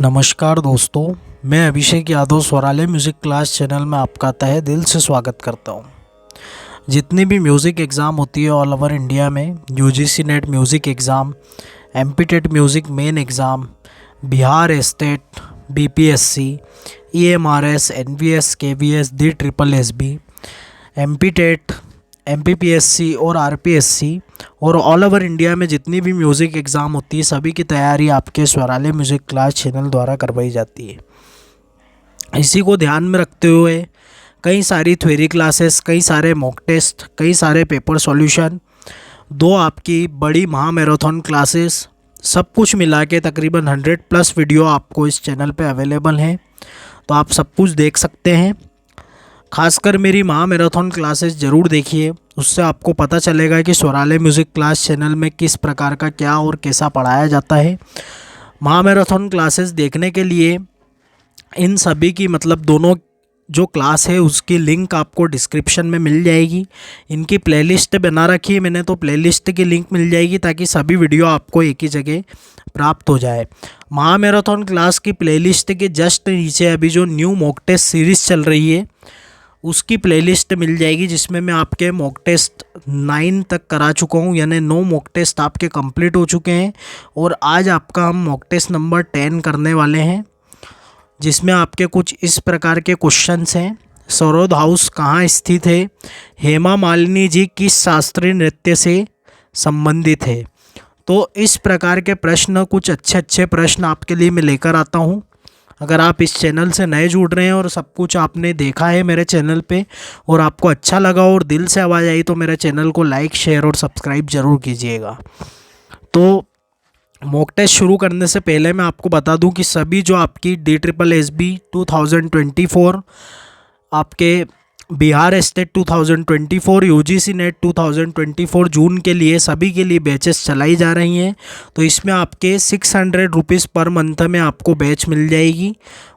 नमस्कार दोस्तों, मैं Abhishek Yadav स्वरालय music class channel में आपका तहे दिल से स्वागत करता हूँ। जितनी भी म्यूज़िक एग्ज़ाम होती है ऑल ओवर इंडिया में, UGC NET music exam, MP TET music main exam, Bihar state, BPSC, EMRS, NVS, KVS, D triple SB, MP TET, MPPSC और आरपीएससी और ऑल ओवर इंडिया में जितनी भी म्यूज़िक एग्ज़ाम होती है सभी की तैयारी आपके स्वरालय म्यूज़िक क्लास चैनल द्वारा करवाई जाती है। इसी को ध्यान में रखते हुए कई सारी थ्योरी क्लासेस, कई सारे मॉक टेस्ट, कई सारे पेपर सॉल्यूशन, दो आपकी बड़ी महा मैराथन क्लासेस, सब कुछ मिला के तकरीबन 100+ वीडियो आपको इस चैनल पे अवेलेबल हैं, तो आप सब कुछ देख सकते हैं। खासकर मेरी महा मैराथन क्लासेस ज़रूर देखिए, उससे आपको पता चलेगा कि स्वरालय म्यूज़िक क्लास चैनल में किस प्रकार का क्या और कैसा पढ़ाया जाता है। महा मैराथन क्लासेस देखने के लिए इन सभी की दोनों जो क्लास है उसकी लिंक आपको डिस्क्रिप्शन में मिल जाएगी। इनकी प्लेलिस्ट बना रखी है मैंने, तो प्लेलिस्ट की लिंक मिल जाएगी ताकि सभी वीडियो आपको एक ही जगह प्राप्त हो जाए। महा मैराथन क्लास की प्लेलिस्ट के जस्ट नीचे अभी जो न्यू मॉक टेस्ट सीरीज़ चल रही है उसकी प्लेलिस्ट मिल जाएगी, जिसमें मैं आपके मॉक टेस्ट 9 तक करा चुका हूँ, यानी 9 मॉक टेस्ट आपके कंप्लीट हो चुके हैं। और आज आपका हम मॉक टेस्ट नंबर 10 करने वाले हैं, जिसमें आपके कुछ इस प्रकार के क्वेश्चंस हैं। सरोद हाउस कहाँ स्थित है? हेमा मालिनी जी किस शास्त्रीय नृत्य से संबंधित है? तो इस प्रकार के प्रश्न, कुछ अच्छे अच्छे प्रश्न आपके लिए मैं लेकर आता हूँ। अगर आप इस चैनल से नए जुड़ रहे हैं और सब कुछ आपने देखा है मेरे चैनल पे और आपको अच्छा लगा और दिल से आवाज़ आई, तो मेरे चैनल को लाइक, शेयर और सब्सक्राइब ज़रूर कीजिएगा। तो मॉक टेस्ट शुरू करने से पहले मैं आपको बता दूं कि सभी जो आपकी डी ट्रिपल एस बी 2024, आपके बिहार स्टेट 2024, यूजीसी नेट 2024 जून के लिए सभी के लिए बैचेस चलाई जा रही हैं। तो इसमें आपके 600 रुपीज़ पर मंथ में आपको बैच मिल जाएगी।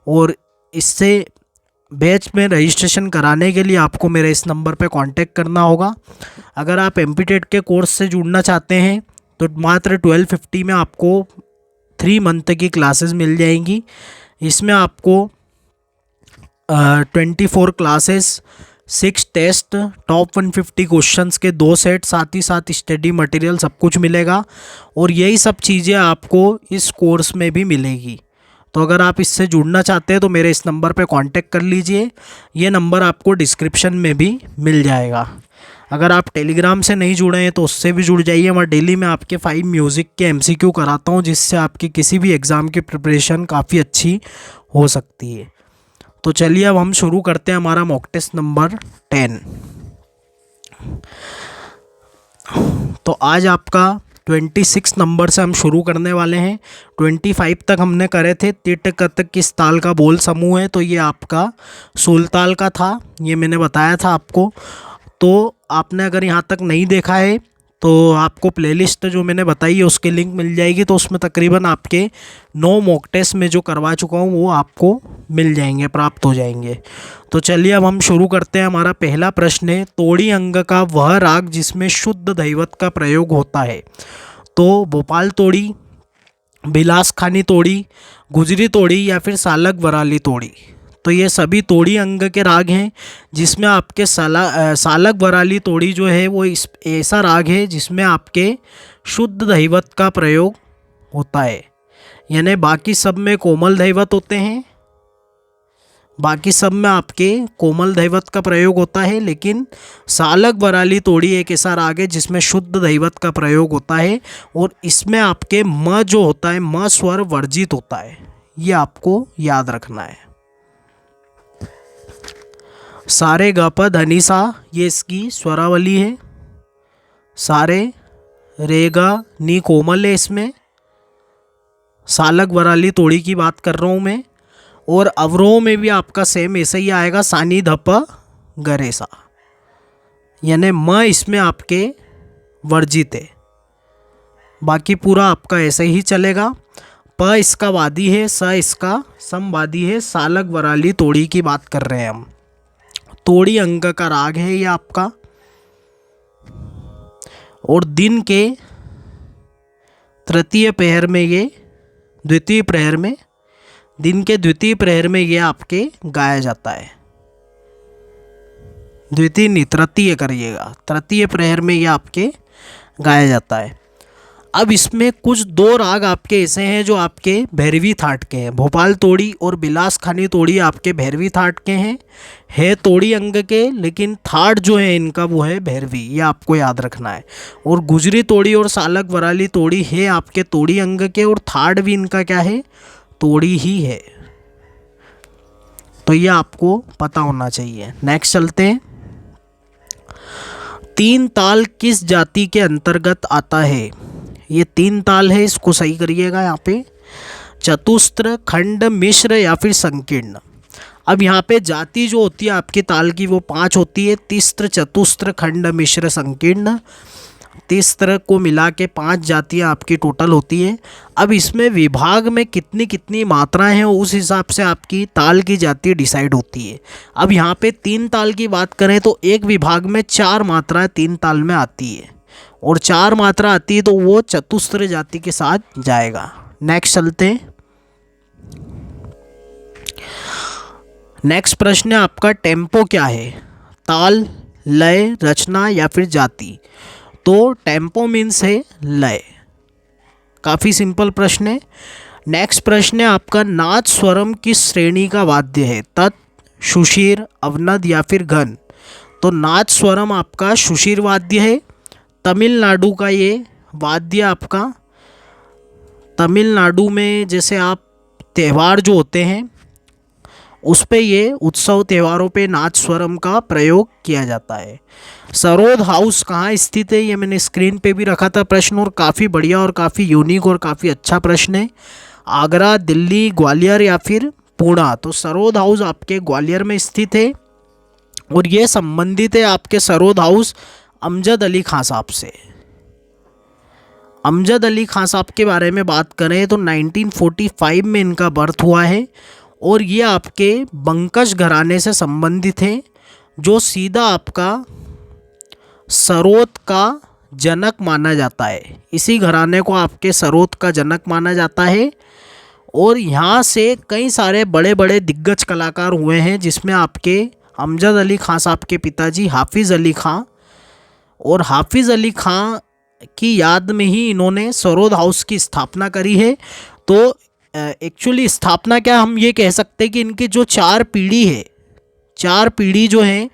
और इससे बैच में रजिस्ट्रेशन कराने के लिए आपको मेरे इस नंबर पे कांटेक्ट करना होगा। अगर आप एमपी टेट के कोर्स से जुड़ना चाहते हैं तो मात्र 1250 में आपको 3 मंथ की क्लासेस मिल जाएंगी। इसमें आपको 24 क्लासेस, 6 टेस्ट, टॉप 150 क्वेश्चंस के 2 सेट, साथ ही साथ स्टडी मटेरियल सब कुछ मिलेगा। और यही सब चीज़ें आपको इस कोर्स में भी मिलेगी। तो अगर आप इससे जुड़ना चाहते हैं तो मेरे इस नंबर पे कांटेक्ट कर लीजिए। ये नंबर आपको डिस्क्रिप्शन में भी मिल जाएगा। अगर आप टेलीग्राम से नहीं जुड़े हैं तो उससे भी जुड़ जाइए। मैं डेली में आपके 5 म्यूज़िक के एमसीक्यू कराता हूँ, जिससे आपकी किसी भी एग्ज़ाम की प्रिपरेशन काफ़ी अच्छी हो सकती है। तो चलिए अब हम शुरू करते हैं हमारा मॉक टेस्ट नंबर 10। तो आज आपका 26 नंबर से हम शुरू करने वाले हैं। 25 तक हमने करे थे। तिट कतक किस ताल का बोल समूह है? तो ये आपका सुलताल का था, ये मैंने बताया था आपको। तो आपने अगर यहाँ तक नहीं देखा है तो आपको प्लेलिस्ट जो मैंने बताई है उसकी लिंक मिल जाएगी। तो उसमें तकरीबन आपके 9 मॉक टेस्ट में जो करवा चुका हूँ वो आपको मिल जाएंगे, प्राप्त हो जाएंगे। तो चलिए अब हम शुरू करते हैं। हमारा पहला प्रश्न है, तोड़ी अंग का वह राग जिसमें शुद्ध दैवत का प्रयोग होता है? तो भोपाल तोड़ी, बिलास खानी तोड़ी, गुजरी तोड़ी या फिर सालक वराली तोड़ी? तो ये सभी तोड़ी अंग के राग हैं, जिसमें आपके सालक वराली तोड़ी जो है वो इस ऐसा राग है जिसमें आपके शुद्ध दैवत का प्रयोग होता है। यानी बाकी सब में कोमल दैवत होते हैं, बाकी सब में आपके कोमल दैवत का प्रयोग होता है, लेकिन सालक वराली तोड़ी एक ऐसा राग है जिसमें शुद्ध दैवत का प्रयोग होता है। और इसमें आपके म जो होता है, म स्वर वर्जित होता है, ये आपको याद रखना है। सारे ग प धनी सा, ये इसकी स्वरावली है। सारे रे ग नी कोमल है इसमें, सालक वराली तोड़ी की बात कर रहा हूँ मैं। और अवरोह में भी आपका सेम ऐसा ही आएगा, सानी धप गरे सा, यानी म इसमें आपके वर्जित है। बाकी पूरा आपका ऐसे ही चलेगा। प इसका वादी है, स इसका समवादी है। सालक वराली तोड़ी की बात कर रहे हैं हम। तोड़ी अंग का राग है ये आपका। और दिन के तृतीय प्रहर में, ये द्वितीय प्रहर में दिन के द्वितीय प्रहर में ये आपके गाया जाता है। द्वितीय नहीं, तृतीय करिएगा, तृतीय प्रहर में ये आपके गाया जाता है। अब इसमें कुछ दो राग आपके ऐसे हैं जो आपके भैरवी थाट के हैं। भोपाल तोड़ी और बिलास खानी तोड़ी आपके भैरवी थाट के हैं, है तोड़ी अंग के, लेकिन थाट जो है इनका वो है भैरवी, ये आपको याद रखना है। और गुजरी तोड़ी और सालक वराली तोड़ी है आपके तोड़ी अंग के, और थाट भी इनका क्या है, तोड़ी ही है। तो ये आपको पता होना चाहिए। नेक्स्ट चलते हैं। तीन ताल किस जाति के अंतर्गत आता है? ये तीन ताल है, इसको सही करिएगा यहाँ पे। चतुस्त्र, खंड, मिश्र या फिर संकीर्ण। अब यहाँ पे जाति जो होती है आपकी ताल की वो 5 होती है। तिस्त्र, चतुस्त्र, खंड, मिश्र, संकीर्ण। तिस्त्र को मिला के 5 जातियाँ आपकी टोटल होती है। अब इसमें विभाग में कितनी कितनी मात्राएं हैं उस हिसाब से आपकी ताल की जाति डिसाइड होती है। अब यहाँ पे 3 ताल की बात करें तो एक विभाग में 4 मात्राएं 3 ताल में आती है, और 4 मात्रा आती है तो वो चतुस्त्र जाति के साथ जाएगा। नेक्स्ट चलते हैं। नेक्स्ट प्रश्न है आपका, टेम्पो क्या है? ताल, लय, रचना या फिर जाति? तो टेम्पो मीन्स है लय। काफ़ी सिंपल प्रश्न है। नेक्स्ट प्रश्न है आपका, नाद स्वरम किस श्रेणी का वाद्य है? तत्, सुशीर, अवनद या फिर घन? तो नाद स्वरम आपका सुशीर वाद्य है। तमिलनाडु का ये वाद्य आपका, तमिलनाडु में जैसे आप त्यौहार जो होते हैं उस पे ये उत्सव त्योहारों पे नाद स्वरम का प्रयोग किया जाता है। सरोद हाउस कहाँ स्थित है? ये मैंने स्क्रीन पे भी रखा था प्रश्न, और काफ़ी बढ़िया और काफ़ी यूनिक और काफ़ी अच्छा प्रश्न है। आगरा, दिल्ली, ग्वालियर या फिर पुणे? तो सरोद हाउस आपके ग्वालियर में स्थित है, और ये संबंधित है आपके सरोद हाउस अमजद अली खां साहब से। अमजद अली खां साहब के बारे में बात करें तो 1945 में इनका बर्थ हुआ है, और ये आपके बंकश घराने से संबंधित हैं, जो सीधा आपका सरोद का जनक माना जाता है। इसी घराने को आपके सरोद का जनक माना जाता है, और यहाँ से कई सारे बड़े बड़े दिग्गज कलाकार हुए हैं, जिसमें आपके अमजद अली खां साहब के पिताजी हाफिज़ अली खां, और हाफिज़ अली खां की याद में ही इन्होंने सरोद हाउस की स्थापना करी है। तो एक्चुअली स्थापना क्या, हम ये कह सकते हैं कि इनकी जो 4 पीढ़ी है, 4 पीढ़ी जो है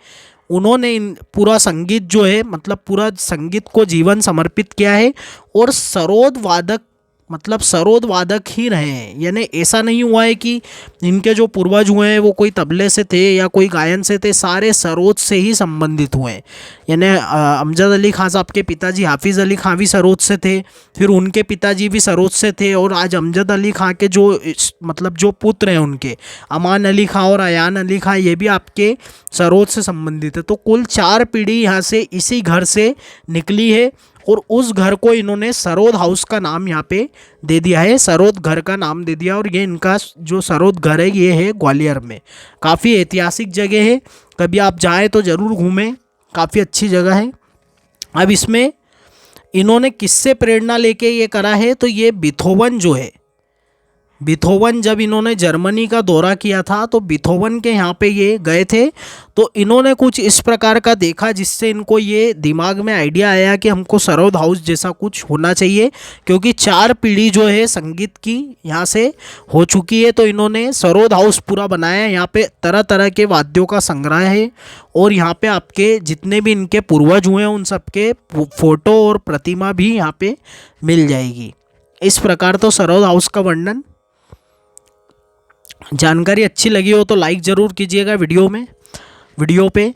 उन्होंने पूरा संगीत जो है, मतलब पूरा संगीत को जीवन समर्पित किया है, और सरोद वादक मतलब सरोद वादक ही रहे हैं। यानी ऐसा नहीं हुआ है कि इनके जो पूर्वज हुए हैं वो कोई तबले से थे या कोई गायन से थे, सारे सरोद से ही संबंधित हुए हैं। यानी अमजद अली खां साहब के पिताजी हाफिज़ अली खां भी सरोद से थे, फिर उनके पिताजी भी सरोद से थे, और आज अमजद अली खां के जो मतलब जो पुत्र हैं उनके अमान अली खां और अयान अली खां, ये भी आपके सरोद से संबंधित है। तो कुल 4 पीढ़ी यहाँ से इसी घर से निकली है, और उस घर को इन्होंने सरोद हाउस का नाम यहाँ पे दे दिया है, सरोद घर का नाम दे दिया। और ये इनका जो सरोद घर है ये है ग्वालियर में। काफ़ी ऐतिहासिक जगह है, कभी आप जाएं तो ज़रूर घूमें, काफ़ी अच्छी जगह है। अब इसमें इन्होंने किससे प्रेरणा लेके ये करा है? तो ये बीथोवन जो है, बीथोवन जब इन्होंने जर्मनी का दौरा किया था तो बीथोवन के यहाँ पे ये गए थे, तो इन्होंने कुछ इस प्रकार का देखा जिससे इनको ये दिमाग में आइडिया आया कि हमको सरोद हाउस जैसा कुछ होना चाहिए, क्योंकि 4 पीढ़ी जो है संगीत की यहाँ से हो चुकी है। तो इन्होंने सरोद हाउस पूरा बनाया। यहाँ पे तरह तरह के वाद्यों का संग्रह है, और यहाँ पे आपके जितने भी इनके पूर्वज हुए हैं उन सबके फ़ोटो और प्रतिमा भी यहाँ पे मिल जाएगी। इस प्रकार तो सरोद हाउस का वर्णन। जानकारी अच्छी लगी हो तो लाइक ज़रूर कीजिएगा वीडियो पे।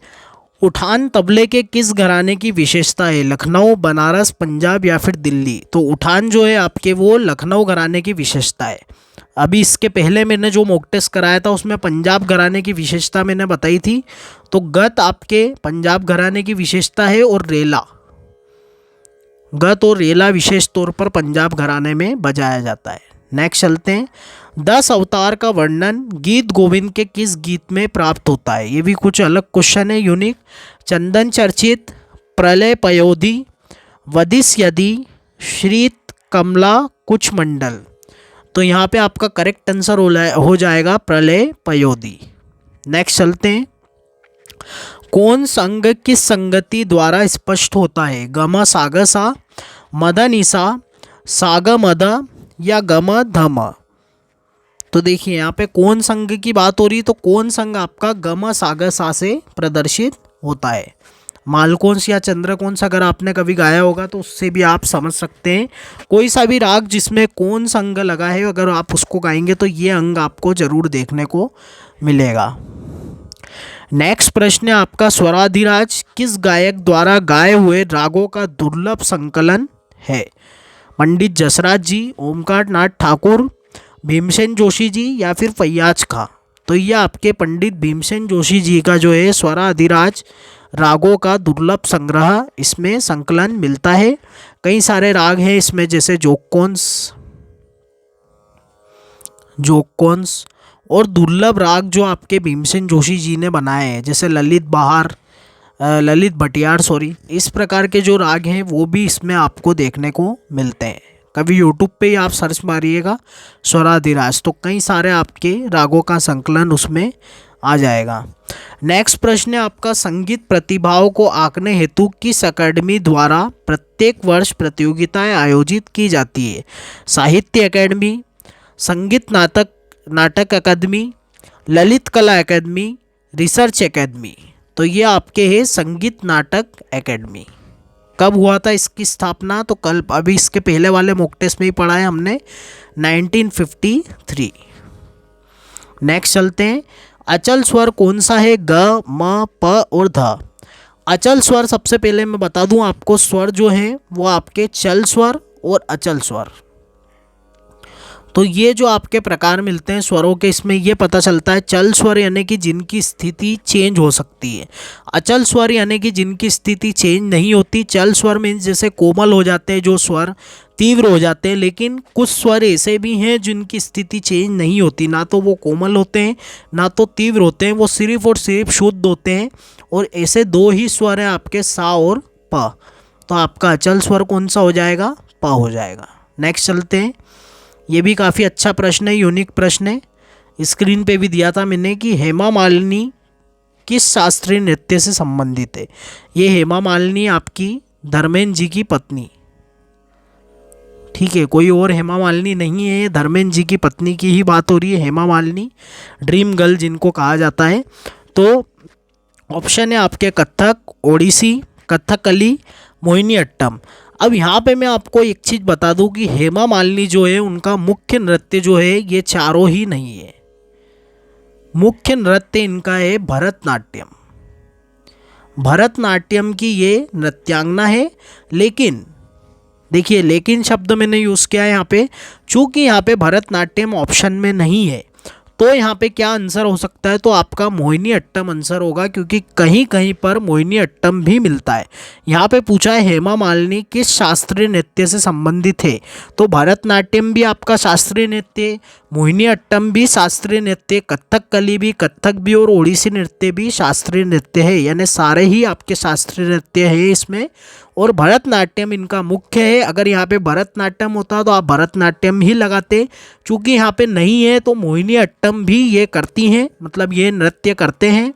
उठान तबले के किस घराने की विशेषता है? लखनऊ, बनारस, पंजाब या फिर दिल्ली? तो उठान जो है आपके वो लखनऊ घराने की विशेषता है। अभी इसके पहले मैंने जो मॉक टेस्ट कराया था उसमें पंजाब घराने की विशेषता मैंने बताई थी। तो गत आपके पंजाब घराने की विशेषता है, और रेला, गत और रेला विशेष तौर पर पंजाब घराने में बजाया जाता है। नेक्स्ट चलते हैं। 10 अवतार का वर्णन गीत गोविंद के किस गीत में प्राप्त होता है? ये भी कुछ अलग क्वेश्चन है, यूनिक। चंदन चर्चित, प्रलय पयोधि, वदिस यदि, श्रीत कमला कुछ मंडल? तो यहाँ पे आपका करेक्ट आंसर हो जाएगा प्रलय पयोधी। नेक्स्ट चलते हैं। कौन संग किस संगति द्वारा स्पष्ट होता है? गम साग सा, मद निसा, साग मद या गम धम? तो देखिए यहाँ पे कौन संग की बात हो रही है, तो कौन संग आपका गम साग सा से प्रदर्शित होता है। मालकोंस या चंद्रकोंस अगर आपने कभी गाया होगा तो उससे भी आप समझ सकते हैं। कोई सा भी राग जिसमें कौन संग लगा है, अगर आप उसको गाएंगे तो ये अंग आपको जरूर देखने को मिलेगा। नेक्स्ट प्रश्न है आपका, स्वराधिराज किस गायक द्वारा गाए हुए रागों का दुर्लभ संकलन है? पंडित जसराज जी, ओमकार नाथ ठाकुर, भीमसेन जोशी जी या फिर फैयाज खां? तो ये आपके पंडित भीमसेन जोशी जी का जो है स्वराधिराज रागों का दुर्लभ संग्रह, इसमें संकलन मिलता है। कई सारे राग हैं इसमें, जैसे जोकोंस और दुर्लभ राग जो आपके भीमसेन जोशी जी ने बनाए हैं, जैसे ललित भटियार इस प्रकार के जो राग हैं वो भी इसमें आपको देखने को मिलते हैं। कभी यूट्यूब पे ही आप सर्च मारिएगा स्वराधिराज, तो कई सारे आपके रागों का संकलन उसमें आ जाएगा। नेक्स्ट प्रश्न है आपका, संगीत प्रतिभाओं को आंकने हेतु किस अकेडमी द्वारा प्रत्येक वर्ष प्रतियोगिताएं आयोजित की जाती है? साहित्य अकेडमी, संगीत नाटक अकादमी, ललित कला अकादमी, रिसर्च अकादमी? तो ये आपके है संगीत नाटक अकादमी। कब हुआ था इसकी स्थापना? तो कल, अभी इसके पहले वाले मॉक टेस्ट में ही पढ़ा है हमने, 1953। नेक्स्ट चलते हैं। अचल स्वर कौन सा है? ग, म, प और ध। अचल स्वर सबसे पहले मैं बता दूं आपको, स्वर जो है वो आपके चल स्वर और अचल स्वर, तो ये जो आपके प्रकार मिलते हैं स्वरों के, इसमें ये पता चलता है चल स्वर यानी कि जिनकी स्थिति चेंज हो सकती है, अचल स्वर यानी कि जिनकी स्थिति चेंज नहीं होती। चल स्वर मीन्स जैसे कोमल हो जाते हैं जो स्वर, तीव्र हो जाते हैं, लेकिन कुछ स्वर ऐसे भी हैं जिनकी स्थिति चेंज नहीं होती, ना तो वो कोमल होते हैं ना तो तीव्र होते हैं, वो सिर्फ और सिर्फ शुद्ध होते हैं। और ऐसे दो ही स्वर हैं आपके, सा और प। तो आपका अचल स्वर कौन सा हो जाएगा? प हो जाएगा। नेक्स्ट चलते हैं। ये भी काफ़ी अच्छा प्रश्न है, यूनिक प्रश्न है, स्क्रीन पे भी दिया था मैंने कि हेमा मालिनी किस शास्त्रीय नृत्य से संबंधित है? ये हेमा मालिनी आपकी धर्मेंद्र जी की पत्नी, ठीक है, कोई और हेमा मालिनी नहीं है, ये धर्मेंद्र जी की पत्नी की ही बात हो रही है, हेमा मालिनी, ड्रीम गर्ल जिनको कहा जाता है। तो ऑप्शन है आपके कथक, ओडिसी, कथकली, मोहिनी अट्टम। अब यहाँ पे मैं आपको एक चीज़ बता दूँ कि हेमा मालिनी जो है उनका मुख्य नृत्य जो है ये चारों ही नहीं है, मुख्य नृत्य इनका है भरतनाट्यम। भरतनाट्यम की ये नृत्यांगना है, लेकिन देखिए लेकिन शब्द मैंने यूज़ किया है यहाँ पे, चूँकि यहाँ पे भरतनाट्यम ऑप्शन में नहीं है, तो यहाँ पे क्या आंसर हो सकता है? तो आपका मोहिनी अट्टम आंसर होगा, क्योंकि कहीं कहीं पर मोहिनी अट्टम भी मिलता है। यहाँ पे पूछा है हेमा मालिनी किस शास्त्रीय नृत्य से संबंधित है, तो भरतनाट्यम भी आपका शास्त्रीय नृत्य, मोहिनी अट्टम भी शास्त्रीय नृत्य, कथकली भी, कथक भी और ओडिसी नृत्य भी शास्त्रीय नृत्य है, यानी सारे ही आपके शास्त्रीय नृत्य है इसमें। और भरतनाट्यम इनका मुख्य है। अगर यहाँ पे भरतनाट्यम होता तो आप भरतनाट्यम ही लगाते, चूँकि यहाँ पे नहीं है तो मोहिनी अट्टम भी ये करती हैं, मतलब ये नृत्य करते हैं,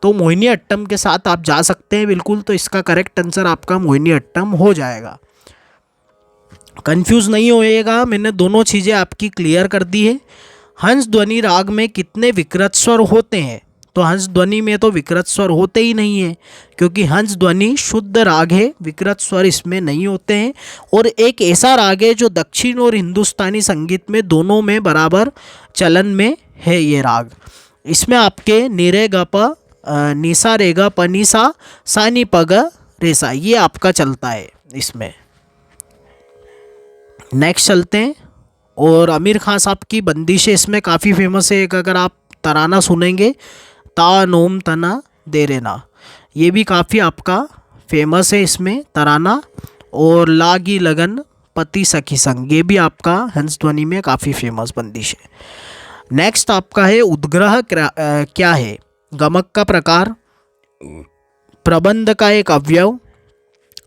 तो मोहिनी अट्टम के साथ आप जा सकते हैं बिल्कुल। तो इसका करेक्ट आंसर आपका मोहिनी अट्टम हो जाएगा। कंफ्यूज नहीं होइएगा, मैंने दोनों चीज़ें आपकी क्लियर कर दी है। हंस ध्वनि राग में कितने विकृत स्वर होते हैं? तो हंस ध्वनि में तो विकृत स्वर होते ही नहीं है, क्योंकि हंस ध्वनि शुद्ध राग है, विकृत स्वर इसमें नहीं होते हैं। और एक ऐसा राग है जो दक्षिण और हिंदुस्तानी संगीत में दोनों में बराबर चलन में है ये राग। इसमें आपके निरे ग प, निसा रे ग प निसा, सा नि प ग रे सा, ये आपका चलता है इसमें। नेक्स्ट चलते हैं। और आमिर खान साहब की बंदिशें इसमें काफ़ी फेमस है। एक अगर आप तराना सुनेंगे, ता नोम तना दे रेना, ये भी काफ़ी आपका फेमस है इसमें तराना। और लागी लगन पति सखी संग, ये भी आपका हंस ध्वनि में काफ़ी फेमस बंदिश है। नेक्स्ट आपका है उद्ग्रह क्या है? गमक का प्रकार, प्रबंध का एक अवयव,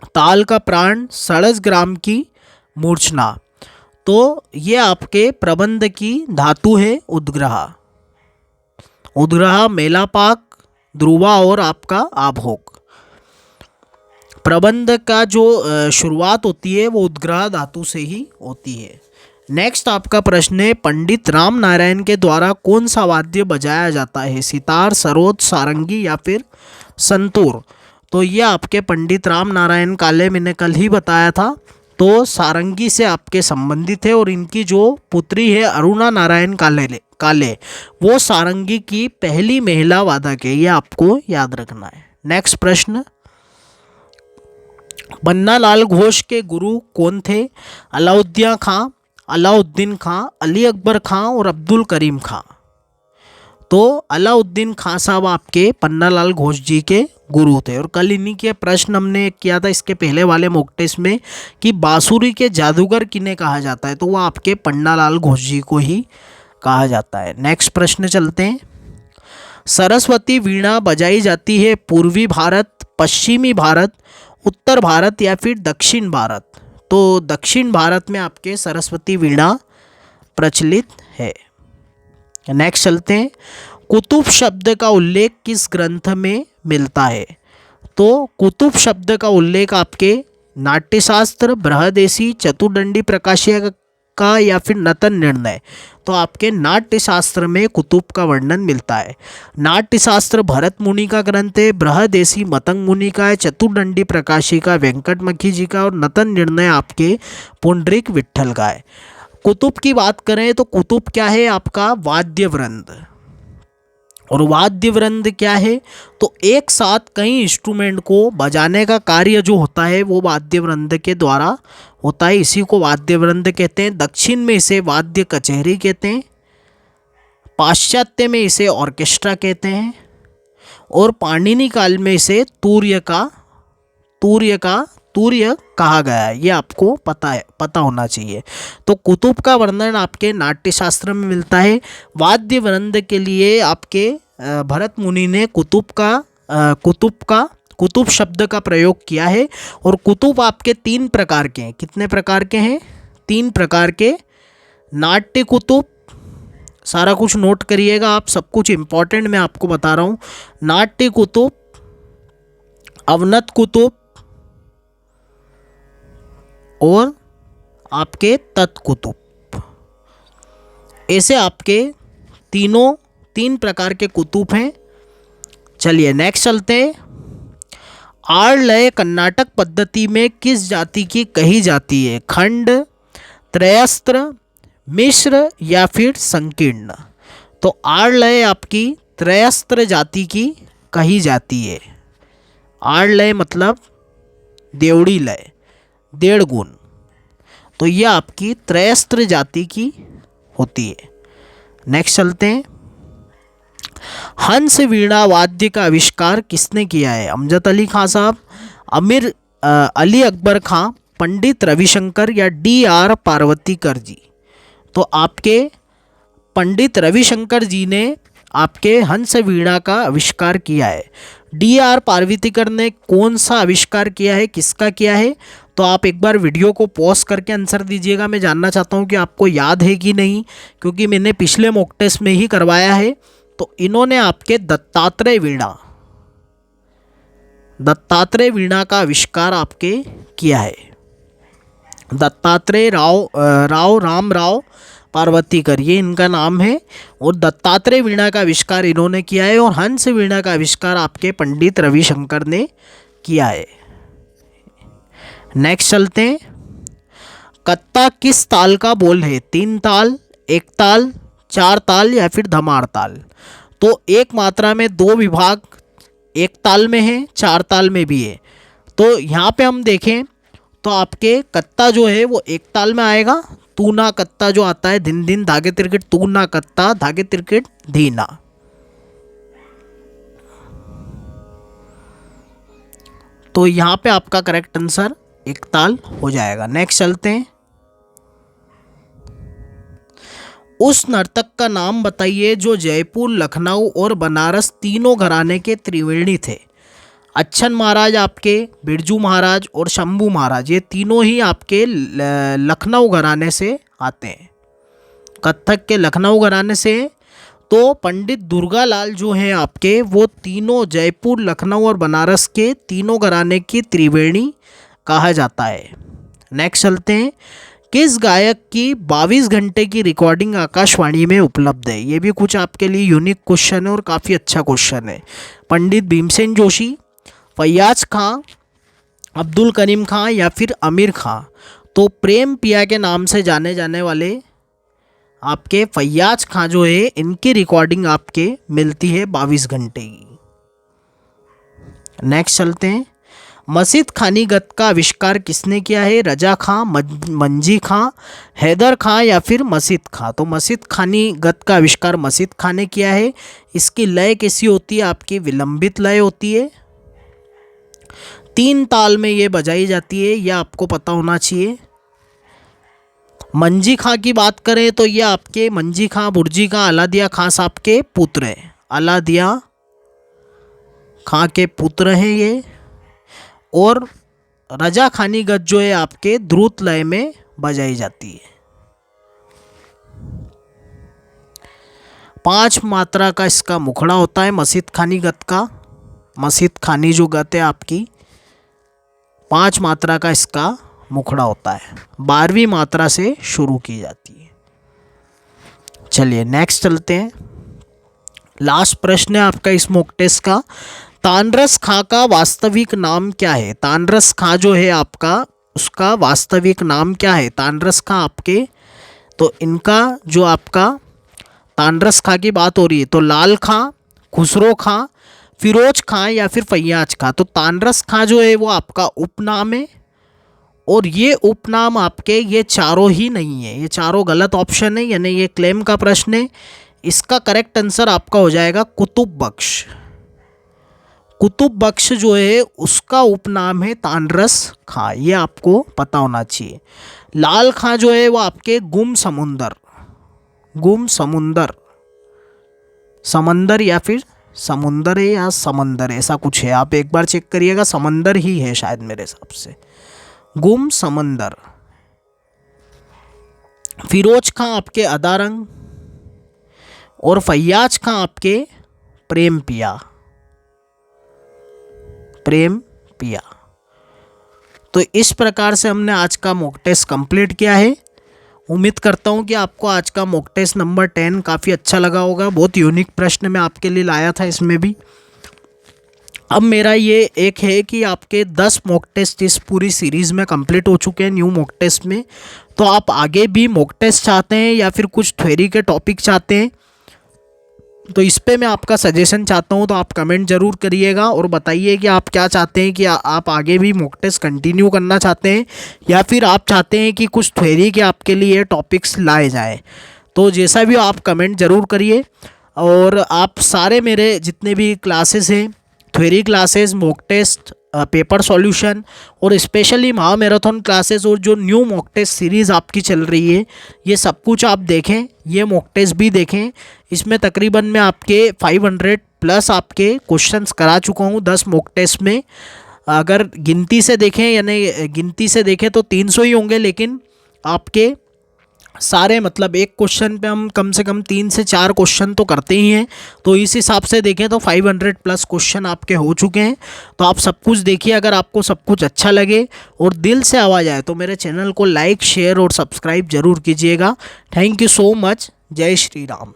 ताल का प्राण, षड्ज ग्राम की मूर्छना। तो ये आपके प्रबंध की धातु है उद्ग्रह। उद्ग्रह, मेलापाक, ध्रुवा और आपका आभोग। प्रबंध का जो शुरुआत होती है वो उद्ग्रह धातु से ही होती है। नेक्स्ट आपका प्रश्न है, पंडित राम नारायण के द्वारा कौन सा वाद्य बजाया जाता है? सितार, सरोद, सारंगी या फिर संतूर? तो ये आपके पंडित राम नारायण काले, मैंने कल ही बताया था, तो सारंगी से आपके संबंधित है। और इनकी जो पुत्री है अरुणा नारायण काले वो सारंगी की पहली महिला वादक है, ये आपको याद रखना है। नेक्स्ट प्रश्न, पन्नालाल घोष के गुरु कौन थे? अलाउद्दीन खां, अली अकबर खां और अब्दुल करीम खां। तो अलाउद्दीन खां साहब आपके पन्नालाल घोष जी के गुरु थे। और कल इन्हीं के प्रश्न हमने किया था इसके पहले वाले मॉक टेस्ट में कि बांसुरी के जादूगर किन्हें कहा जाता है, तो वो आपके पन्नालाल घोष जी को ही कहा जाता है। नेक्स्ट प्रश्न चलते हैं, सरस्वती वीणा बजाई जाती है पूर्वी भारत, पश्चिमी भारत, उत्तर भारत या फिर दक्षिण भारत? तो दक्षिण भारत में आपके सरस्वती वीणा प्रचलित है। नेक्स्ट चलते हैं, कुतुब शब्द का उल्लेख किस ग्रंथ में मिलता है? तो कुतुब शब्द का उल्लेख आपके नाट्यशास्त्र, बृहदेशी, चतुर्दंडी प्रकाशिका का या फिर नतन निर्णय? तो आपके नाट्यशास्त्र में कुतुब का वर्णन मिलता है। नाट्यशास्त्र भरत मुनि का ग्रंथ है, बृहदेशी मतंग मुनि का है, चतुर्दंडी प्रकाशिका वेंकटमखी जी का और नतन निर्णय आपके पुंडरीक विट्ठल का है। कुतुब की बात करें तो कुतुब क्या है? आपका वाद्य वृंद। और वाद्य वृंद क्या है? तो एक साथ कई इंस्ट्रूमेंट को बजाने का कार्य जो होता है वो वाद्य वृंद के द्वारा होता है, इसी को वाद्य वृंद कहते हैं। दक्षिण में इसे वाद्य कचहरी कहते हैं, पाश्चात्य में इसे ऑर्केस्ट्रा कहते हैं और पाणिनि काल में इसे तूर्य कहा गया है। ये आपको पता होना चाहिए। तो कुतुब का वर्णन आपके नाट्यशास्त्र में मिलता है। वाद्य वृंद के लिए आपके भरत मुनि ने कुतुब शब्द का प्रयोग किया है। और कुतुब आपके 3 प्रकार के हैं। कितने प्रकार के हैं? 3 प्रकार के। नाट्य कुतुब, सारा कुछ नोट करिएगा आप, सब कुछ इंपॉर्टेंट मैं आपको बता रहा हूँ। नाट्य कुतुब, अवनत कुतुब और आपके तत्कुतुब। ऐसे आपके 3 प्रकार के कुतुब हैं। चलिए नेक्स्ट चलते हैं, आड़ लय कर्नाटक पद्धति में किस जाति की कही जाती है? खंड, त्रयस्त्र, मिश्र या फिर संकीर्ण? तो आड़ लय आपकी त्रयस्त्र जाति की कही जाती है। आड़ लय मतलब देवड़ी लय, 1.5 गुण। तो यह आपकी त्रयस्त्र जाति की होती है। नेक्स्ट चलते हैं, हंस वीणा वाद्य का आविष्कार किसने किया है? अमजद अली खां साहब, अली अकबर खां, पंडित रविशंकर या DR पार्वतीकर जी? तो आपके पंडित रविशंकर जी ने आपके हंस वीणा का आविष्कार किया है। DR पार्वतीकर ने कौन सा आविष्कार किया है, किसका किया है? तो आप एक बार वीडियो को पॉज करके आंसर दीजिएगा। मैं जानना चाहता हूं कि आपको याद है कि नहीं, क्योंकि मैंने पिछले मॉक टेस्ट में ही करवाया है। तो इन्होंने आपके दत्तात्रेय वीणा का आविष्कार आपके किया है। दत्तात्रेय रामराव पार्वतीकर, ये इनका नाम है। और दत्तात्रेय वीणा का आविष्कार इन्होंने किया है। और हंस वीणा का आविष्कार आपके पंडित रविशंकर ने किया है। नेक्स्ट चलते हैं, कत्ता किस ताल का बोल है? 3 ताल, 1 ताल, 4 ताल या फिर धमार ताल? तो एक मात्रा में 2 विभाग 1 ताल में है, 4 ताल में भी है। तो यहाँ पे हम देखें तो आपके कत्ता जो है वो 1 ताल में आएगा। तूना कत्ता जो आता है, धिन धिन धागे तिरकिट, तूना कत्ता धागे तिरकिट धीना। तो यहाँ पे आपका करेक्ट आंसर 1 ताल हो जाएगा। नेक्स्ट चलते हैं, उस नर्तक का नाम बताइए जो जयपुर, लखनऊ और बनारस तीनों घराने के त्रिवेणी थे। अच्छन महाराज आपके, बिरजू महाराज और शंभू महाराज, ये तीनों ही आपके लखनऊ घराने से आते हैं, कथक के लखनऊ घराने से। तो पंडित दुर्गालाल जो हैं आपके, वो तीनों जयपुर, लखनऊ और बनारस के तीनों घराने की त्रिवेणी कहा जाता है। नेक्स्ट चलते हैं, किस गायक की 22 घंटे की रिकॉर्डिंग आकाशवाणी में उपलब्ध है? ये भी कुछ आपके लिए यूनिक क्वेश्चन है और काफ़ी अच्छा क्वेश्चन है। पंडित भीमसेन जोशी, फैयाज खां, अब्दुल करीम खां या फिर आमिर खां? तो प्रेम पिया के नाम से जाने जाने वाले आपके फैयाज खां जो है, इनकी रिकॉर्डिंग आपके मिलती है 22 घंटे की। नेक्स्ट चलते हैं, मसीद खानी गत का आविष्कार किसने किया है? रजा खां, मंजी खां, हैदर खां या फिर मसीद खां? तो मसीद खानी गत का आविष्कार मसीद खां ने किया है। इसकी लय कैसी होती है? आपकी विलंबित लय होती है, 3 ताल में ये बजाई जाती है, यह आपको पता होना चाहिए। मंजी खां की बात करें तो ये आपके मंजी खां, बुर्जी खां, अलादिया खां साहब के पुत्र हैं, अलादिया खां के पुत्र हैं ये। और रजा खानी गत जो है आपके द्रुत लय में बजाई जाती है। 5 मात्रा का इसका मुखड़ा होता है मसीद खानी गत का। मसीद खानी जो गत है आपकी 5 मात्रा का इसका मुखड़ा होता है, 12वीं मात्रा से शुरू की जाती है। चलिए नेक्स्ट चलते हैं, लास्ट प्रश्न है आपका इस मॉक टेस्ट का। तानरस खां का वास्तविक नाम क्या है? तानरस खां जो है आपका, उसका वास्तविक नाम क्या है? तानरस खां आपके, तो इनका जो आपका तानरस खां की बात हो रही है तो लाल खां, खुसरो खां, फिरोज खां या फिर फैयाज खां? तो तानरस खां जो है वो आपका उपनाम है, और ये उपनाम आपके ये चारों ही नहीं है, ये चारों गलत ऑप्शन है, यानी ये क्लेम का प्रश्न है। इसका करेक्ट आंसर आपका हो जाएगा कुतुब बख्श। कुतुब बख्श जो है उसका उपनाम है तानरस खां, ये आपको पता होना चाहिए। लाल खां जो है वो आपके गुम समुंदर, गुम समुंदर, समंदर या फिर समुंदर है या समंदर ऐसा कुछ है, आप एक बार चेक करिएगा, समंदर ही है शायद मेरे हिसाब से, गुम समंदर। फिरोज खां आपके अदारंग और फैयाज खां आपके प्रेम पिया, प्रेम पिया। तो इस प्रकार से हमने आज का मॉक टेस्ट कंप्लीट किया है। उम्मीद करता हूं कि आपको आज का मॉक टेस्ट नंबर 10 काफ़ी अच्छा लगा होगा। बहुत यूनिक प्रश्न मैं आपके लिए लाया था इसमें भी। अब मेरा ये एक है कि आपके 10 मॉक टेस्ट इस पूरी सीरीज़ में कंप्लीट हो चुके हैं न्यू मॉक टेस्ट में। तो आप आगे भी मॉक टेस्ट चाहते हैं या फिर कुछ थ्योरी के टॉपिक चाहते हैं, तो इस पे मैं आपका सजेशन चाहता हूं, तो आप कमेंट ज़रूर करिएगा और बताइए कि आप क्या चाहते हैं, कि आप आगे भी मॉक टेस्ट कंटिन्यू करना चाहते हैं या फिर आप चाहते हैं कि कुछ थ्योरी के आपके लिए टॉपिक्स लाए जाएँ। तो जैसा भी आप कमेंट ज़रूर करिए। और आप सारे मेरे जितने भी क्लासेस हैं, theory classes, mock test, paper solution और स्पेशली महा मैराथन क्लासेस और जो न्यू मॉक टेस्ट सीरीज़ आपकी चल रही है, ये सब कुछ आप देखें, ये मॉक टेस्ट भी देखें। इसमें तकरीबन मैं आपके 500 प्लस आपके क्वेश्चंस करा चुका हूँ 10 मॉक टेस्ट में। अगर गिनती से देखें, यानी गिनती से देखें तो 300 ही होंगे, लेकिन आपके सारे मतलब एक क्वेश्चन पे हम कम से कम 3 से 4 क्वेश्चन तो करते ही हैं। तो इस हिसाब से देखें तो 500 प्लस क्वेश्चन आपके हो चुके हैं। तो आप सब कुछ देखिए। अगर आपको सब कुछ अच्छा लगे और दिल से आवाज़ आए तो मेरे चैनल को लाइक, शेयर और सब्सक्राइब जरूर कीजिएगा। Thank you so much. जय श्री राम।